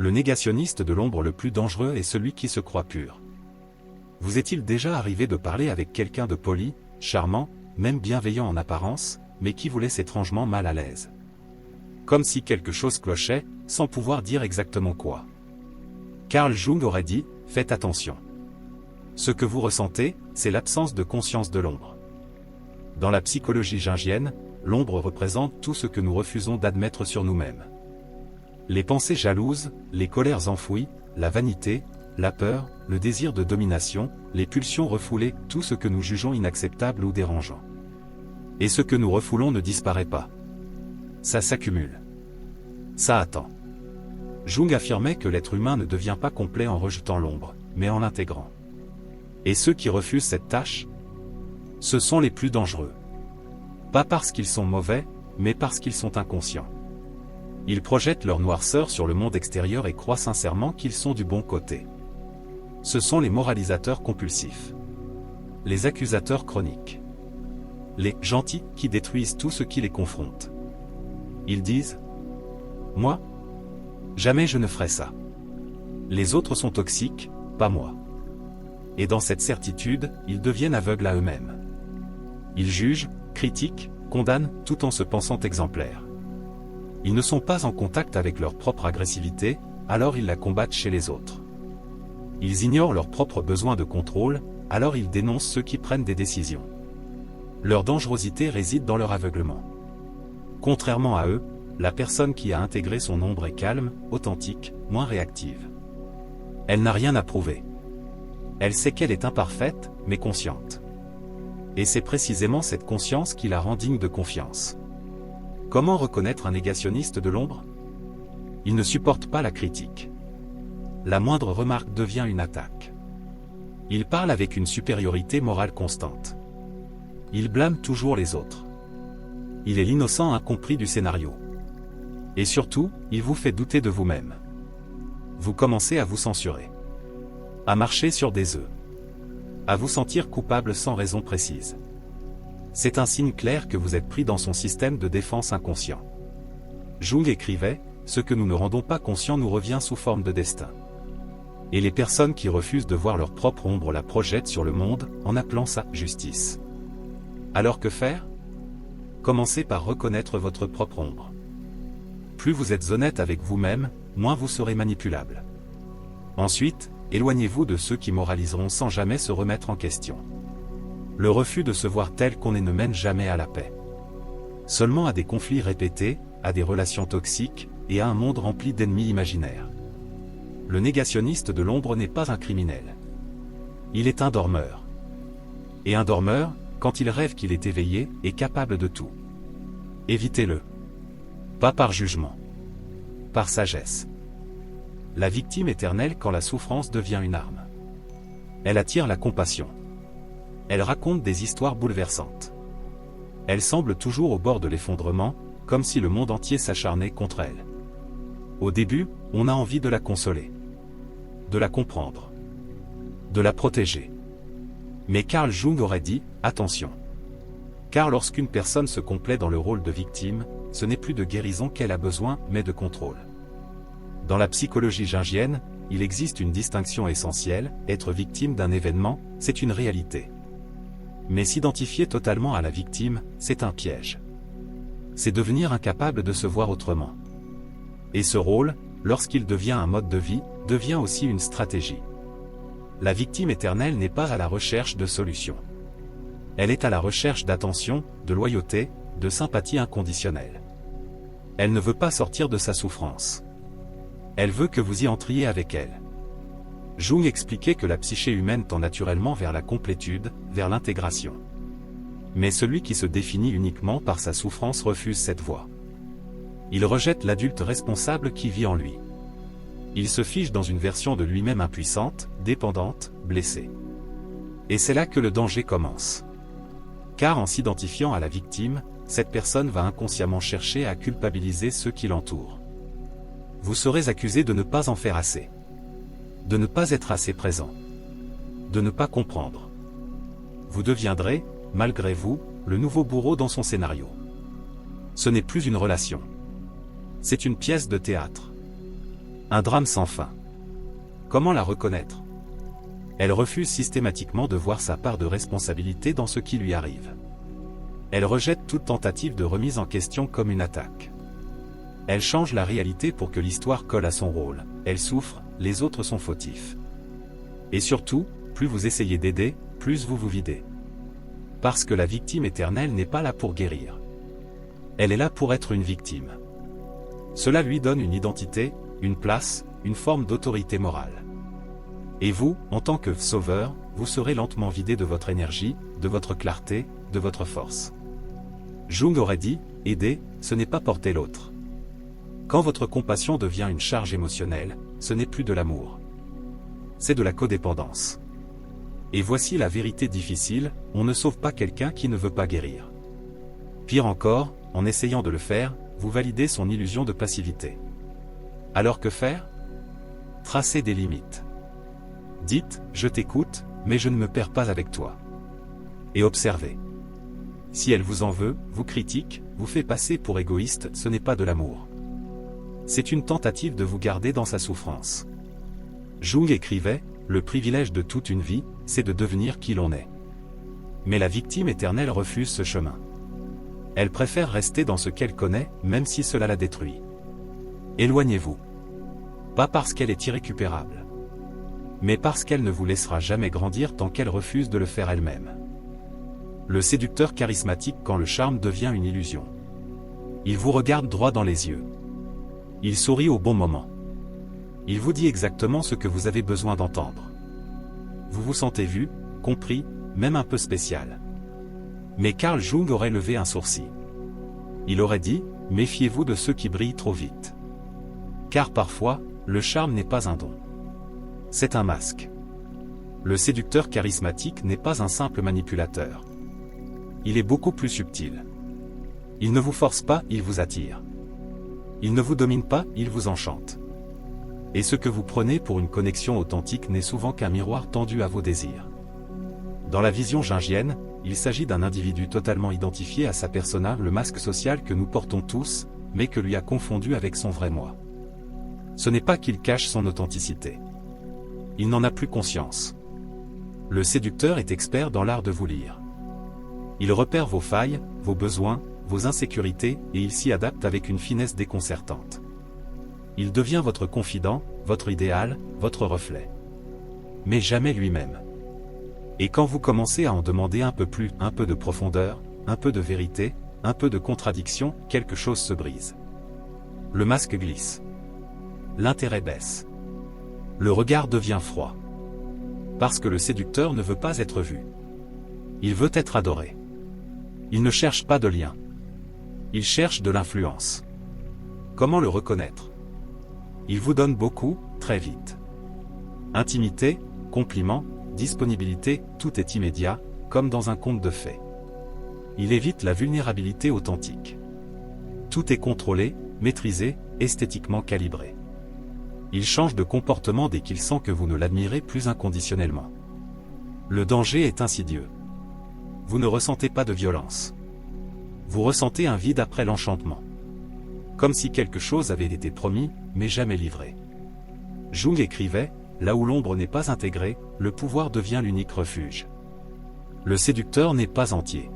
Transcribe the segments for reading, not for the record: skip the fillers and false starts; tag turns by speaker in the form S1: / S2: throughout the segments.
S1: Le négationniste de l'ombre le plus dangereux est celui qui se croit pur. Vous est-il déjà arrivé de parler avec quelqu'un de poli, charmant, même bienveillant en apparence, mais qui vous laisse étrangement mal à l'aise? Comme si quelque chose clochait, sans pouvoir dire exactement quoi. Carl Jung aurait dit, faites attention. Ce que vous ressentez, c'est l'absence de conscience de l'ombre. Dans la psychologie jungienne, l'ombre représente tout ce que nous refusons d'admettre sur nous-mêmes. Les pensées jalouses, les colères enfouies, la vanité, la peur, le désir de domination, les pulsions refoulées, tout ce que nous jugeons inacceptable ou dérangeant. Et ce que nous refoulons ne disparaît pas. Ça s'accumule. Ça attend. Jung affirmait que l'être humain ne devient pas complet en rejetant l'ombre, mais en l'intégrant. Et ceux qui refusent cette tâche, ce sont les plus dangereux. Pas parce qu'ils sont mauvais, mais parce qu'ils sont inconscients. Ils projettent leur noirceur sur le monde extérieur et croient sincèrement qu'ils sont du bon côté. Ce sont les moralisateurs compulsifs. Les accusateurs chroniques. Les gentils qui détruisent tout ce qui les confronte. Ils disent « Moi, jamais je ne ferai ça. Les autres sont toxiques, pas moi. » Et dans cette certitude, ils deviennent aveugles à eux-mêmes. Ils jugent, critiquent, condamnent, tout en se pensant exemplaires. Ils ne sont pas en contact avec leur propre agressivité, alors ils la combattent chez les autres. Ils ignorent leurs propres besoins de contrôle, alors ils dénoncent ceux qui prennent des décisions. Leur dangerosité réside dans leur aveuglement. Contrairement à eux, la personne qui a intégré son ombre est calme, authentique, moins réactive. Elle n'a rien à prouver. Elle sait qu'elle est imparfaite, mais consciente. Et c'est précisément cette conscience qui la rend digne de confiance. Comment reconnaître un négationniste de l'ombre? Il ne supporte pas la critique. La moindre remarque devient une attaque. Il parle avec une supériorité morale constante. Il blâme toujours les autres. Il est l'innocent incompris du scénario. Et surtout, il vous fait douter de vous-même. Vous commencez à vous censurer. À marcher sur des œufs. À vous sentir coupable sans raison précise. C'est un signe clair que vous êtes pris dans son système de défense inconscient. Jung écrivait, « Ce que nous ne rendons pas conscient nous revient sous forme de destin. » Et les personnes qui refusent de voir leur propre ombre la projettent sur le monde, en appelant ça « justice ». Alors que faire? Commencez par reconnaître votre propre ombre. Plus vous êtes honnête avec vous-même, moins vous serez manipulable. Ensuite, éloignez-vous de ceux qui moraliseront sans jamais se remettre en question. Le refus de se voir tel qu'on est ne mène jamais à la paix. Seulement à des conflits répétés, à des relations toxiques, et à un monde rempli d'ennemis imaginaires. Le négationniste de l'ombre n'est pas un criminel. Il est un dormeur. Et un dormeur, quand il rêve qu'il est éveillé, est capable de tout. Évitez-le. Pas par jugement. Par sagesse. La victime éternelle quand la souffrance devient une arme. Elle attire la compassion. Elle raconte des histoires bouleversantes. Elle semble toujours au bord de l'effondrement, comme si le monde entier s'acharnait contre elle. Au début, on a envie de la consoler. De la comprendre. De la protéger. Mais Carl Jung aurait dit, attention. Car lorsqu'une personne se complaît dans le rôle de victime, ce n'est plus de guérison qu'elle a besoin, mais de contrôle. Dans la psychologie jungienne, il existe une distinction essentielle, être victime d'un événement, c'est une réalité. Mais s'identifier totalement à la victime, c'est un piège. C'est devenir incapable de se voir autrement. Et ce rôle, lorsqu'il devient un mode de vie, devient aussi une stratégie. La victime éternelle n'est pas à la recherche de solutions. Elle est à la recherche d'attention, de loyauté, de sympathie inconditionnelle. Elle ne veut pas sortir de sa souffrance. Elle veut que vous y entriez avec elle. Jung expliquait que la psyché humaine tend naturellement vers la complétude, vers l'intégration. Mais celui qui se définit uniquement par sa souffrance refuse cette voie. Il rejette l'adulte responsable qui vit en lui. Il se fige dans une version de lui-même impuissante, dépendante, blessée. Et c'est là que le danger commence. Car en s'identifiant à la victime, cette personne va inconsciemment chercher à culpabiliser ceux qui l'entourent. Vous serez accusé de ne pas en faire assez. De ne pas être assez présent. De ne pas comprendre. Vous deviendrez, malgré vous, le nouveau bourreau dans son scénario. Ce n'est plus une relation. C'est une pièce de théâtre. Un drame sans fin. Comment la reconnaître? Elle refuse systématiquement de voir sa part de responsabilité dans ce qui lui arrive. Elle rejette toute tentative de remise en question comme une attaque. Elle change la réalité pour que l'histoire colle à son rôle. Elle souffre, les autres sont fautifs. Et surtout, plus vous essayez d'aider, plus vous vous videz. Parce que la victime éternelle n'est pas là pour guérir. Elle est là pour être une victime. Cela lui donne une identité, une place, une forme d'autorité morale. Et vous, en tant que sauveur, vous serez lentement vidé de votre énergie, de votre clarté, de votre force. Jung aurait dit, aider, ce n'est pas porter l'autre. Quand votre compassion devient une charge émotionnelle, ce n'est plus de l'amour. C'est de la codépendance. Et voici la vérité difficile, on ne sauve pas quelqu'un qui ne veut pas guérir. Pire encore, en essayant de le faire, vous validez son illusion de passivité. Alors que faire? Tracez des limites. Dites, je t'écoute, mais je ne me perds pas avec toi. Et observez. Si elle vous en veut, vous critique, vous fait passer pour égoïste, ce n'est pas de l'amour. C'est une tentative de vous garder dans sa souffrance. Jung écrivait, le privilège de toute une vie, c'est de devenir qui l'on est. Mais la victime éternelle refuse ce chemin. Elle préfère rester dans ce qu'elle connaît, même si cela la détruit. Éloignez-vous. Pas parce qu'elle est irrécupérable, mais parce qu'elle ne vous laissera jamais grandir tant qu'elle refuse de le faire elle-même. Le séducteur charismatique quand le charme devient une illusion. Il vous regarde droit dans les yeux. Il sourit au bon moment. Il vous dit exactement ce que vous avez besoin d'entendre. Vous vous sentez vu, compris, même un peu spécial. Mais Carl Jung aurait levé un sourcil. Il aurait dit, méfiez-vous de ceux qui brillent trop vite. Car parfois, le charme n'est pas un don. C'est un masque. Le séducteur charismatique n'est pas un simple manipulateur. Il est beaucoup plus subtil. Il ne vous force pas, il vous attire. Il ne vous domine pas, il vous enchante. Et ce que vous prenez pour une connexion authentique n'est souvent qu'un miroir tendu à vos désirs. Dans la vision jungienne, il s'agit d'un individu totalement identifié à sa persona, le masque social que nous portons tous, mais que lui a confondu avec son vrai moi. Ce n'est pas qu'il cache son authenticité. Il n'en a plus conscience. Le séducteur est expert dans l'art de vous lire. Il repère vos failles, vos besoins, vos insécurités, et il s'y adapte avec une finesse déconcertante. Il devient votre confident, votre idéal, votre reflet. Mais jamais lui-même. Et quand vous commencez à en demander un peu plus, un peu de profondeur, un peu de vérité, un peu de contradiction, quelque chose se brise. Le masque glisse. L'intérêt baisse. Le regard devient froid. Parce que le séducteur ne veut pas être vu. Il veut être adoré. Il ne cherche pas de lien. Il cherche de l'influence. Comment le reconnaître? Il vous donne beaucoup, très vite. Intimité, compliments, disponibilité, tout est immédiat, comme dans un conte de fées. Il évite la vulnérabilité authentique. Tout est contrôlé, maîtrisé, esthétiquement calibré. Il change de comportement dès qu'il sent que vous ne l'admirez plus inconditionnellement. Le danger est insidieux. Vous ne ressentez pas de violence. Vous ressentez un vide après l'enchantement. Comme si quelque chose avait été promis, mais jamais livré. Jung écrivait, là où l'ombre n'est pas intégrée, le pouvoir devient l'unique refuge. Le séducteur n'est pas entier.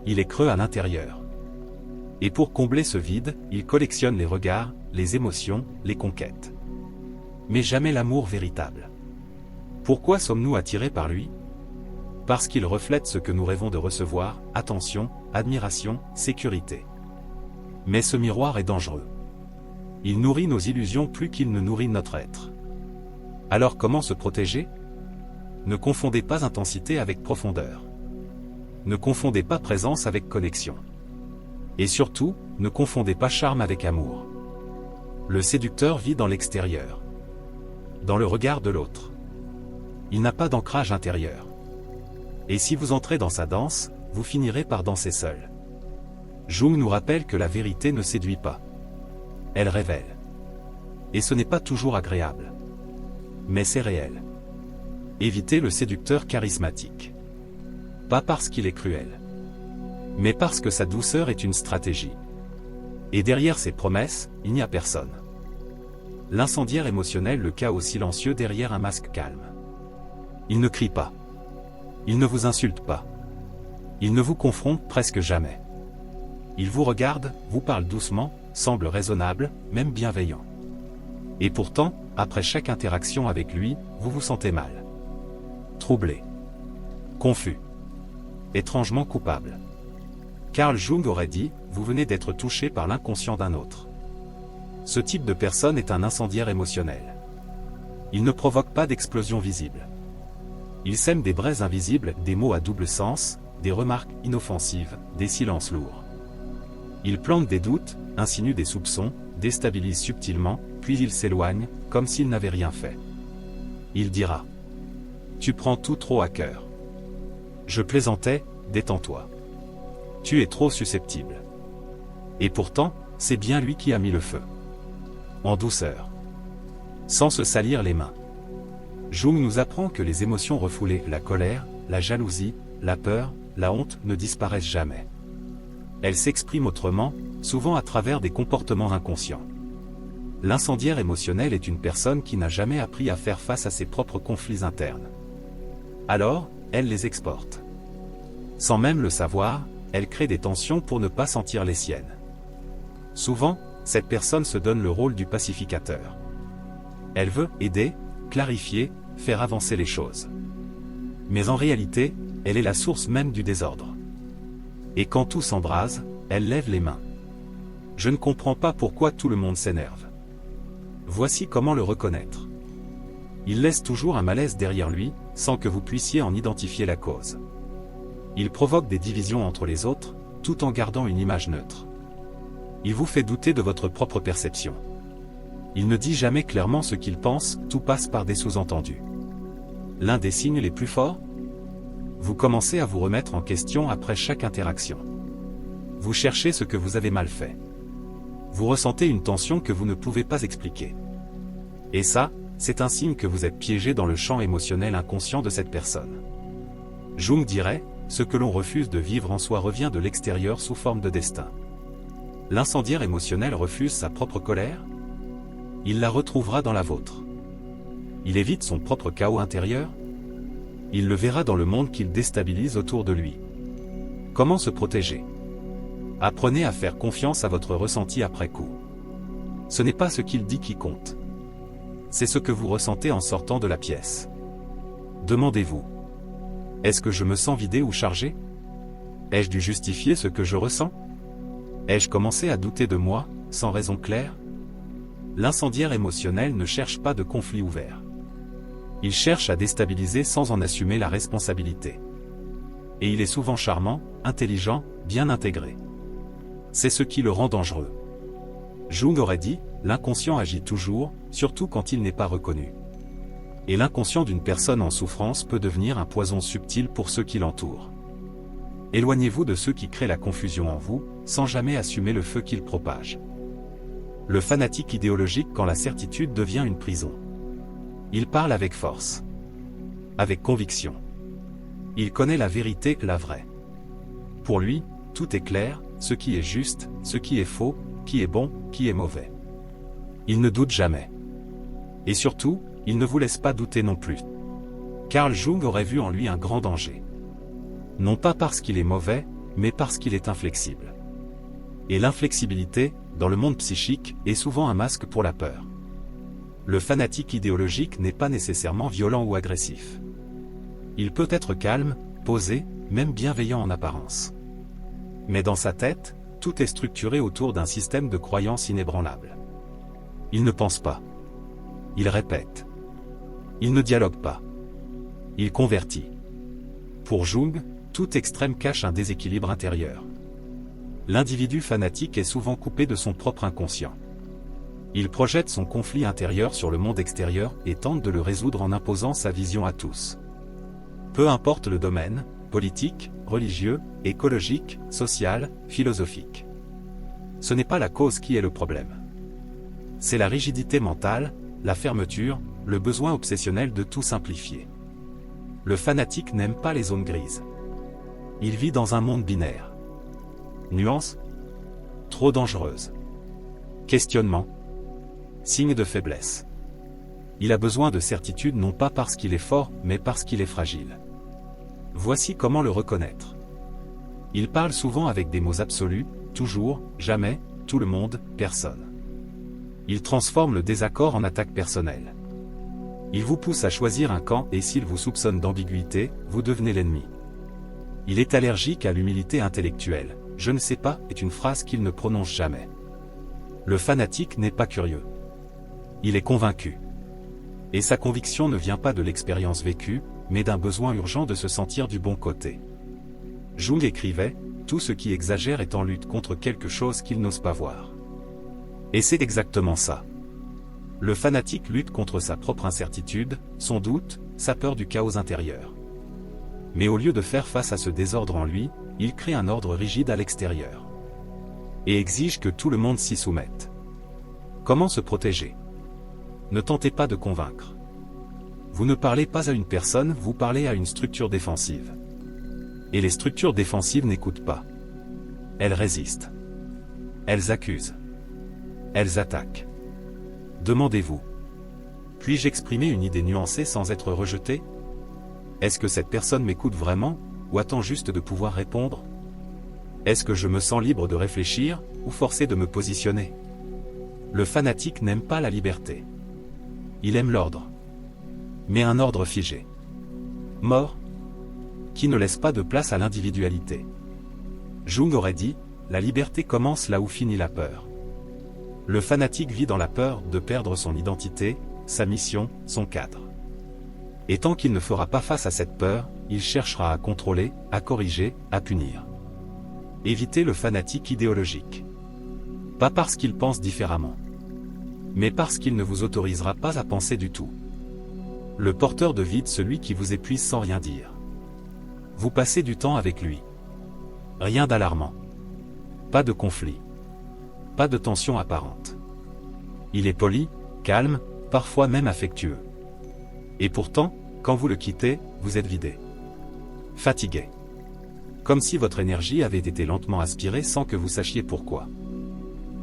S1: Il est creux à l'intérieur. Et pour combler ce vide, il collectionne les regards, les émotions, les conquêtes. Mais jamais l'amour véritable. Pourquoi sommes-nous attirés par lui? Parce qu'il reflète ce que nous rêvons de recevoir, attention, admiration, sécurité. Mais ce miroir est dangereux. Il nourrit nos illusions plus qu'il ne nourrit notre être. Alors comment se protéger? Ne confondez pas intensité avec profondeur. Ne confondez pas présence avec connexion. Et surtout, ne confondez pas charme avec amour. Le séducteur vit dans l'extérieur. Dans le regard de l'autre. Il n'a pas d'ancrage intérieur. Et si vous entrez dans sa danse, vous finirez par danser seul. Jung nous rappelle que la vérité ne séduit pas. Elle révèle. Et ce n'est pas toujours agréable. Mais c'est réel. Évitez le séducteur charismatique. Pas parce qu'il est cruel. Mais parce que sa douceur est une stratégie. Et derrière ses promesses, il n'y a personne. L'incendiaire émotionnel, le chaos silencieux derrière un masque calme. Il ne crie pas. Il ne vous insulte pas. Il ne vous confronte presque jamais. Il vous regarde, vous parle doucement, semble raisonnable, même bienveillant. Et pourtant, après chaque interaction avec lui, vous vous sentez mal. Troublé. Confus. Étrangement coupable. Carl Jung aurait dit, vous venez d'être touché par l'inconscient d'un autre. Ce type de personne est un incendiaire émotionnel. Il ne provoque pas d'explosion visible. Il sème des braises invisibles, des mots à double sens, des remarques inoffensives, des silences lourds. Il plante des doutes, insinue des soupçons, déstabilise subtilement, puis il s'éloigne, comme s'il n'avait rien fait. Il dira : tu prends tout trop à cœur. Je plaisantais, détends-toi. Tu es trop susceptible. Et pourtant, c'est bien lui qui a mis le feu. En douceur. Sans se salir les mains. Jung nous apprend que les émotions refoulées, la colère, la jalousie, la peur, la honte ne disparaissent jamais. Elles s'expriment autrement, souvent à travers des comportements inconscients. L'incendiaire émotionnel est une personne qui n'a jamais appris à faire face à ses propres conflits internes. Alors, elle les exporte. Sans même le savoir, elle crée des tensions pour ne pas sentir les siennes. Souvent, cette personne se donne le rôle du pacificateur. Elle veut aider, clarifier, faire avancer les choses. Mais en réalité, elle est la source même du désordre. Et quand tout s'embrase, elle lève les mains. Je ne comprends pas pourquoi tout le monde s'énerve. Voici comment le reconnaître. Il laisse toujours un malaise derrière lui, sans que vous puissiez en identifier la cause. Il provoque des divisions entre les autres, tout en gardant une image neutre. Il vous fait douter de votre propre perception. Il ne dit jamais clairement ce qu'il pense, tout passe par des sous-entendus. L'un des signes les plus forts ? Vous commencez à vous remettre en question après chaque interaction. Vous cherchez ce que vous avez mal fait. Vous ressentez une tension que vous ne pouvez pas expliquer. Et ça, c'est un signe que vous êtes piégé dans le champ émotionnel inconscient de cette personne. Jung dirait, ce que l'on refuse de vivre en soi revient de l'extérieur sous forme de destin. L'incendiaire émotionnel refuse sa propre colère ? Il la retrouvera dans la vôtre. Il évite son propre chaos intérieur ? Il le verra dans le monde qu'il déstabilise autour de lui. Comment se protéger ? Apprenez à faire confiance à votre ressenti après coup. Ce n'est pas ce qu'il dit qui compte. C'est ce que vous ressentez en sortant de la pièce. Demandez-vous. Est-ce que je me sens vidé ou chargé ? Ai-je dû justifier ce que je ressens ? Ai-je commencé à douter de moi, sans raison claire ? L'incendiaire émotionnel ne cherche pas de conflit ouvert. Il cherche à déstabiliser sans en assumer la responsabilité. Et il est souvent charmant, intelligent, bien intégré. C'est ce qui le rend dangereux. Jung aurait dit, l'inconscient agit toujours, surtout quand il n'est pas reconnu. Et l'inconscient d'une personne en souffrance peut devenir un poison subtil pour ceux qui l'entourent. Éloignez-vous de ceux qui créent la confusion en vous, sans jamais assumer le feu qu'ils propagent. Le fanatique idéologique quand la certitude devient une prison. Il parle avec force. Avec conviction. Il connaît la vérité, la vraie. Pour lui, tout est clair, ce qui est juste, ce qui est faux, qui est bon, qui est mauvais. Il ne doute jamais. Et surtout, il ne vous laisse pas douter non plus. Carl Jung aurait vu en lui un grand danger. Non pas parce qu'il est mauvais, mais parce qu'il est inflexible. Et l'inflexibilité, dans le monde psychique, est souvent un masque pour la peur. Le fanatique idéologique n'est pas nécessairement violent ou agressif. Il peut être calme, posé, même bienveillant en apparence. Mais dans sa tête, tout est structuré autour d'un système de croyances inébranlables. Il ne pense pas. Il répète. Il ne dialogue pas. Il convertit. Pour Jung, tout extrême cache un déséquilibre intérieur. L'individu fanatique est souvent coupé de son propre inconscient. Il projette son conflit intérieur sur le monde extérieur et tente de le résoudre en imposant sa vision à tous. Peu importe le domaine, politique, religieux, écologique, social, philosophique. Ce n'est pas la cause qui est le problème. C'est la rigidité mentale, la fermeture, le besoin obsessionnel de tout simplifier. Le fanatique n'aime pas les zones grises. Il vit dans un monde binaire. Nuance ? Trop dangereuse. Questionnement ? Signe de faiblesse. Il a besoin de certitude non pas parce qu'il est fort, mais parce qu'il est fragile. Voici comment le reconnaître. Il parle souvent avec des mots absolus, toujours, jamais, tout le monde, personne. Il transforme le désaccord en attaque personnelle. Il vous pousse à choisir un camp et s'il vous soupçonne d'ambiguïté, vous devenez l'ennemi. Il est allergique à l'humilité intellectuelle. Je ne sais pas est une phrase qu'il ne prononce jamais. Le fanatique n'est pas curieux. Il est convaincu. Et sa conviction ne vient pas de l'expérience vécue, mais d'un besoin urgent de se sentir du bon côté. Jung écrivait, « Tout ce qui exagère est en lutte contre quelque chose qu'il n'ose pas voir. » Et c'est exactement ça. Le fanatique lutte contre sa propre incertitude, son doute, sa peur du chaos intérieur. Mais au lieu de faire face à ce désordre en lui, il crée un ordre rigide à l'extérieur. Et exige que tout le monde s'y soumette. Comment se protéger? Ne tentez pas de convaincre. Vous ne parlez pas à une personne, vous parlez à une structure défensive. Et les structures défensives n'écoutent pas. Elles résistent. Elles accusent. Elles attaquent. Demandez-vous. Puis-je exprimer une idée nuancée sans être rejeté? Est-ce que cette personne m'écoute vraiment, ou attend juste de pouvoir répondre? Est-ce que je me sens libre de réfléchir, ou forcé de me positionner? Le fanatique n'aime pas la liberté. Il aime l'ordre. Mais un ordre figé. Mort. Qui ne laisse pas de place à l'individualité. Jung aurait dit, la liberté commence là où finit la peur. Le fanatique vit dans la peur de perdre son identité, sa mission, son cadre. Et tant qu'il ne fera pas face à cette peur, il cherchera à contrôler, à corriger, à punir. Évitez le fanatique idéologique. Pas parce qu'il pense différemment. Mais parce qu'il ne vous autorisera pas à penser du tout. Le porteur de vide, celui qui vous épuise sans rien dire. Vous passez du temps avec lui. Rien d'alarmant. Pas de conflit. Pas de tension apparente. Il est poli, calme, parfois même affectueux. Et pourtant, quand vous le quittez, vous êtes vidé. Fatigué. Comme si votre énergie avait été lentement aspirée sans que vous sachiez pourquoi.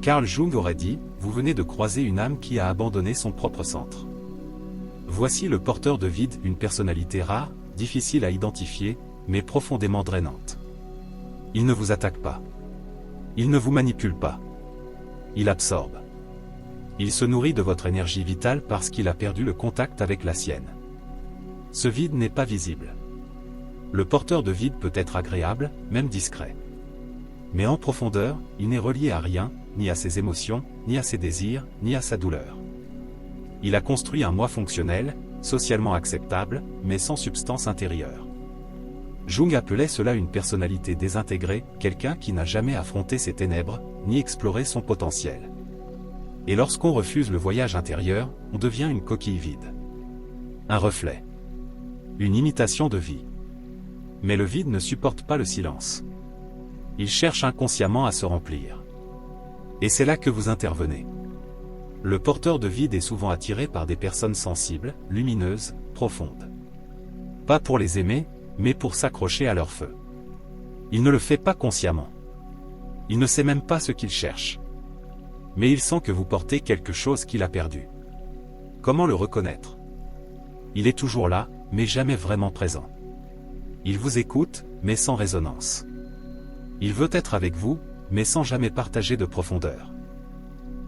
S1: Carl Jung aurait dit, vous venez de croiser une âme qui a abandonné son propre centre. Voici le porteur de vide, une personnalité rare, difficile à identifier, mais profondément drainante. Il ne vous attaque pas. Il ne vous manipule pas. Il absorbe. Il se nourrit de votre énergie vitale parce qu'il a perdu le contact avec la sienne. Ce vide n'est pas visible. Le porteur de vide peut être agréable, même discret. Mais en profondeur, il n'est relié à rien, ni à ses émotions, ni à ses désirs, ni à sa douleur. Il a construit un moi fonctionnel, socialement acceptable, mais sans substance intérieure. Jung appelait cela une personnalité désintégrée, quelqu'un qui n'a jamais affronté ses ténèbres, ni exploré son potentiel. Et lorsqu'on refuse le voyage intérieur, on devient une coquille vide. Un reflet. Une imitation de vie. Mais le vide ne supporte pas le silence. Il cherche inconsciemment à se remplir. Et c'est là que vous intervenez. Le porteur de vide est souvent attiré par des personnes sensibles, lumineuses, profondes. Pas pour les aimer, mais pour s'accrocher à leur feu. Il ne le fait pas consciemment. Il ne sait même pas ce qu'il cherche. Mais il sent que vous portez quelque chose qu'il a perdu. Comment le reconnaître? Il est toujours là, mais jamais vraiment présent. Il vous écoute, mais sans résonance. Il veut être avec vous, mais sans jamais partager de profondeur.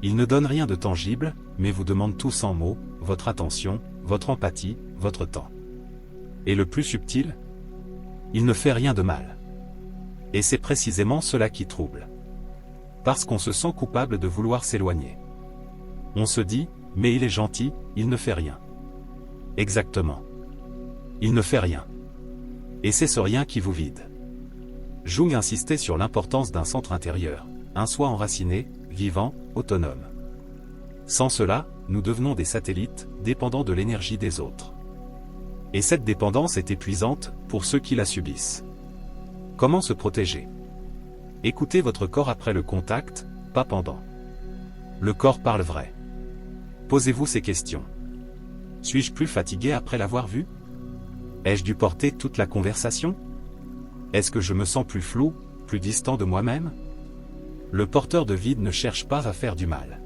S1: Il ne donne rien de tangible, mais vous demande tout sans mots, votre attention, votre empathie, votre temps. Et le plus subtil? Il ne fait rien de mal. Et c'est précisément cela qui trouble. Parce qu'on se sent coupable de vouloir s'éloigner. On se dit, mais il est gentil, il ne fait rien. Exactement. Il ne fait rien. Et c'est ce rien qui vous vide. Jung insistait sur l'importance d'un centre intérieur, un soi enraciné, vivant, autonome. Sans cela, nous devenons des satellites, dépendants de l'énergie des autres. Et cette dépendance est épuisante, pour ceux qui la subissent. Comment se protéger? Écoutez votre corps après le contact, pas pendant. Le corps parle vrai. Posez-vous ces questions. Suis-je plus fatigué après l'avoir vu? Ai-je dû porter toute la conversation? Est-ce que je me sens plus flou, plus distant de moi-même? Le porteur de vide ne cherche pas à faire du mal.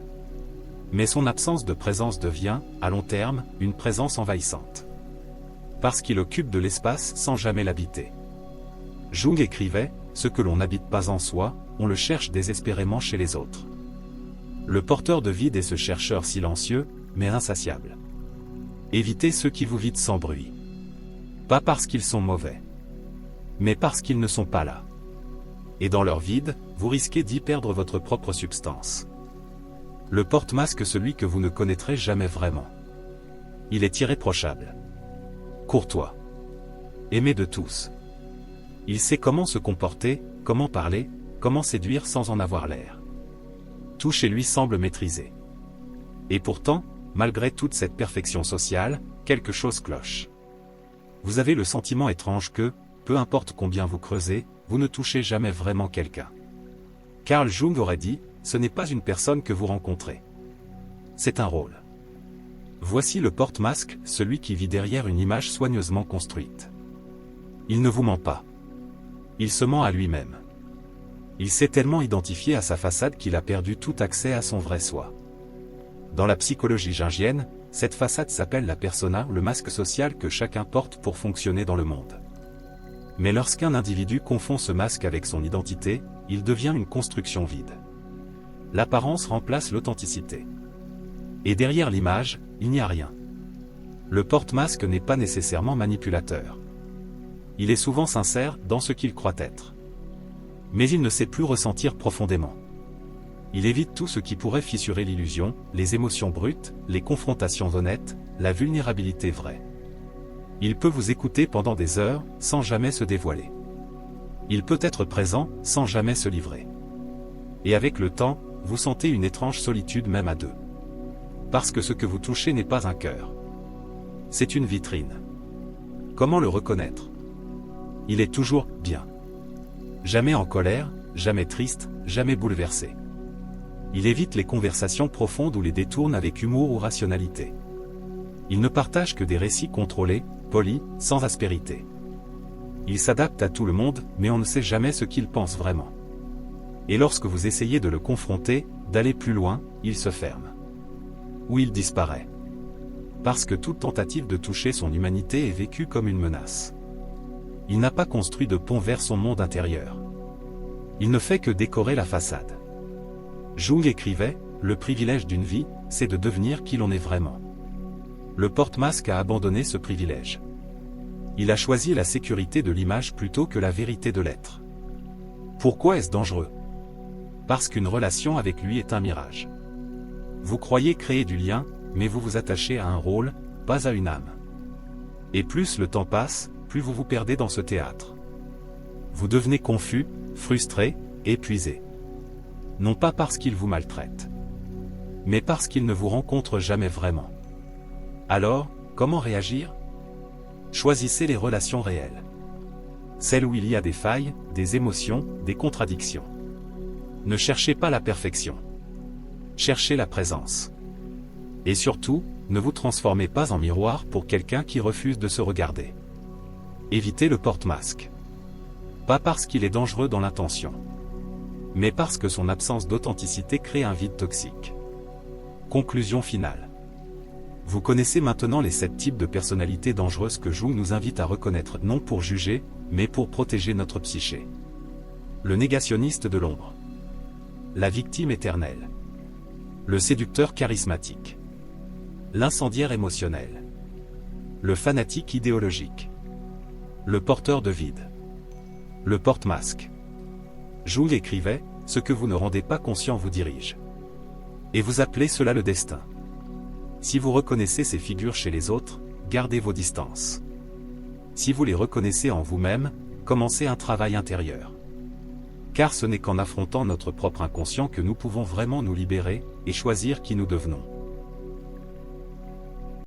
S1: Mais son absence de présence devient, à long terme, une présence envahissante. Parce qu'il occupe de l'espace sans jamais l'habiter. Jung écrivait, « Ce que l'on n'habite pas en soi, on le cherche désespérément chez les autres. » Le porteur de vide est ce chercheur silencieux, mais insatiable. Évitez ceux qui vous vident sans bruit. Pas parce qu'ils sont mauvais, mais parce qu'ils ne sont pas là. Et dans leur vide, vous risquez d'y perdre votre propre substance. Le porte-masque, celui que vous ne connaîtrez jamais vraiment. Il est irréprochable, courtois, aimé de tous. Il sait comment se comporter, comment parler, comment séduire sans en avoir l'air. Tout chez lui semble maîtrisé. Et pourtant, malgré toute cette perfection sociale, quelque chose cloche. Vous avez le sentiment étrange que, peu importe combien vous creusez, vous ne touchez jamais vraiment quelqu'un. Carl Jung aurait dit, ce n'est pas une personne que vous rencontrez. C'est un rôle. Voici le porte-masque, celui qui vit derrière une image soigneusement construite. Il ne vous ment pas. Il se ment à lui-même. Il s'est tellement identifié à sa façade qu'il a perdu tout accès à son vrai soi. Dans la psychologie jungienne, cette façade s'appelle la persona, le masque social que chacun porte pour fonctionner dans le monde. Mais lorsqu'un individu confond ce masque avec son identité, il devient une construction vide. L'apparence remplace l'authenticité. Et derrière l'image, il n'y a rien. Le porte-masque n'est pas nécessairement manipulateur. Il est souvent sincère dans ce qu'il croit être. Mais il ne sait plus ressentir profondément. Il évite tout ce qui pourrait fissurer l'illusion, les émotions brutes, les confrontations honnêtes, la vulnérabilité vraie. Il peut vous écouter pendant des heures, sans jamais se dévoiler. Il peut être présent, sans jamais se livrer. Et avec le temps, vous sentez une étrange solitude même à deux. Parce que ce que vous touchez n'est pas un cœur. C'est une vitrine. Comment le reconnaître? Il est toujours bien. Jamais en colère, jamais triste, jamais bouleversé. Il évite les conversations profondes ou les détourne avec humour ou rationalité. Il ne partage que des récits contrôlés, polis, sans aspérité. Il s'adapte à tout le monde, mais on ne sait jamais ce qu'il pense vraiment. Et lorsque vous essayez de le confronter, d'aller plus loin, il se ferme. Ou il disparaît. Parce que toute tentative de toucher son humanité est vécue comme une menace. Il n'a pas construit de pont vers son monde intérieur. Il ne fait que décorer la façade. Jung écrivait, « Le privilège d'une vie, c'est de devenir qui l'on est vraiment. » Le porte-masque a abandonné ce privilège. Il a choisi la sécurité de l'image plutôt que la vérité de l'être. Pourquoi est-ce dangereux? Parce qu'une relation avec lui est un mirage. Vous croyez créer du lien, mais vous vous attachez à un rôle, pas à une âme. Et plus le temps passe, plus vous vous perdez dans ce théâtre. Vous devenez confus, frustré, épuisé. Non pas parce qu'il vous maltraite, mais parce qu'il ne vous rencontre jamais vraiment. Alors, comment réagir? Choisissez les relations réelles. Celles où il y a des failles, des émotions, des contradictions. Ne cherchez pas la perfection. Cherchez la présence. Et surtout, ne vous transformez pas en miroir pour quelqu'un qui refuse de se regarder. Évitez le porte-masque. Pas parce qu'il est dangereux dans l'intention, mais parce que son absence d'authenticité crée un vide toxique. Conclusion finale. Vous connaissez maintenant les 7 types de personnalités dangereuses que Jung nous invite à reconnaître non pour juger, mais pour protéger notre psyché. Le négationniste de l'ombre. La victime éternelle. Le séducteur charismatique. L'incendiaire émotionnel. Le fanatique idéologique. Le porteur de vide. Le porte-masque. Jung écrivait, « Ce que vous ne rendez pas conscient vous dirige. » Et vous appelez cela le destin. Si vous reconnaissez ces figures chez les autres, gardez vos distances. Si vous les reconnaissez en vous-même, commencez un travail intérieur. Car ce n'est qu'en affrontant notre propre inconscient que nous pouvons vraiment nous libérer, et choisir qui nous devenons.